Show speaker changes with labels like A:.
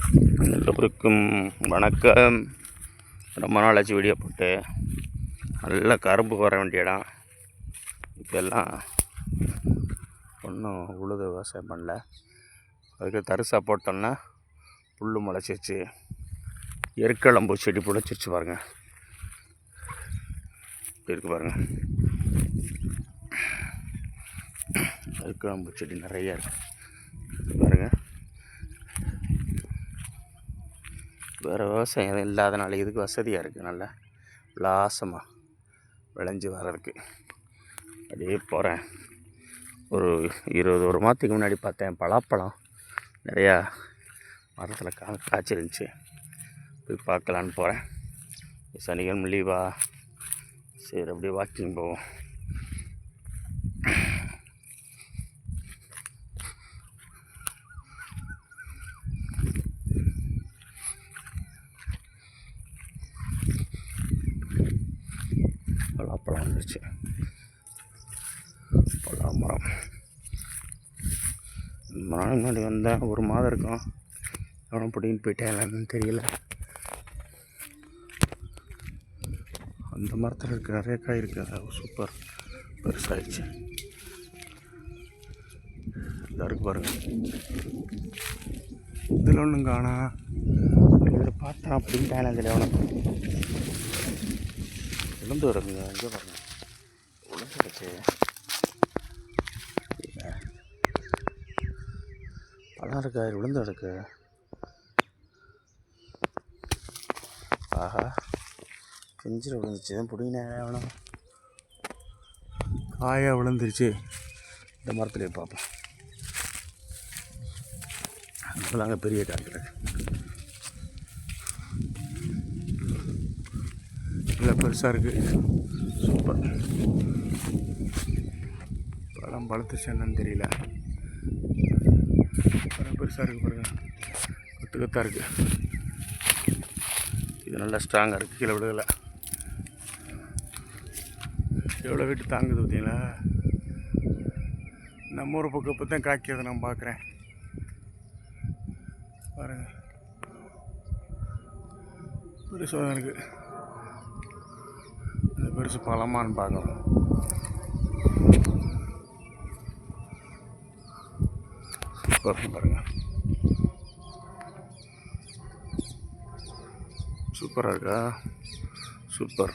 A: எல்லோருக்கும் வணக்கம். ரொம்ப நாள் ஆச்சு வீடியோ போட்டு. நல்லா கரும்பு வர வேண்டிய இடம். இப்போ எல்லாம் ஒன்றும் உழுது விவசாயம் பண்ணல. அதுக்கு தரிசாக போட்டோம்னா புல் முளைச்சிருச்சு. எருக்களம்பூ செடி புழைச்சிருச்சு பாருங்கள். இப்படி இருக்கு பாருங்கள். எருக்களம்பூ செடி நிறைய இருக்கு பாருங்கள். வேறு விவசாயம் எதுவும் இல்லாதனால இதுக்கு வசதியாக இருக்குது. நல்லா விலாசமாக விளைஞ்சி வர்றதுக்கு. அப்படியே போகிறேன். ஒரு 21 மாதத்துக்கு முன்னாடி பார்த்தேன் பலாப்பழம் நிறையா மரத்தில் காய்ச்சிருந்துச்சு. போய் பார்க்கலான்னு போகிறேன். சனிக்கிழமை லீவா, சரி அப்படியே வாக்கிங் போவோம். பலாப்பழம் வந்துருச்சு. பலாமரம் மரம் முன்னாடி வந்தேன். 1 மாதம் இருக்கும். எவ்வளோ பிடின்னு போயிட்டேன். இல்லைன்னு தெரியல. அந்த மரத்தில் இருக்க நிறைய காய் இருக்குது. சூப்பர் பெருசாகிடுச்சு. இதாக இருக்கு பாருங்கள். இதில் ஒன்றும் காணா. இதில் பார்த்தா அப்படின்ட்டாங்க. இதில் எவ்வளோ விழுந்து வருங்க. எங்கே பாருங்கள், விழுந்துடுச்சு. பழம் இருக்கா, விழுந்து இருக்கு. ஆஹா, பிஞ்சில் விழுந்துச்சு. பிடிங்கினே எவ்வளோ காயாக விழுந்துருச்சு. இந்த மரத்துலேயே பார்ப்போம். அதெல்லாம் அங்கே பெரிய காய் கிடக்கு. நல்லா பெருசாக இருக்குது. சூப்பர். பழம் பழுத்துச்சு என்னன்னு தெரியல. பழம் பெருசாக இருக்குது பாருங்கள். கொத்து கொத்தாக இருக்குது. இது நல்லா ஸ்ட்ராங்காக இருக்குது. கீழே விடுதலை. எவ்வளோ வீட்டு தாங்குது பார்த்தீங்களா. நம்ம ஊர் பக்கம் இப்போ தான் காய்க்கிறத நான் பார்க்குறேன் பாருங்கள். பெருசாக தான் இருக்குது. இந்த பெருசு பழமானு பார்க்கணும். சூப்பர் பாருங்கள். சூப்பராக இருக்கா. சூப்பர்.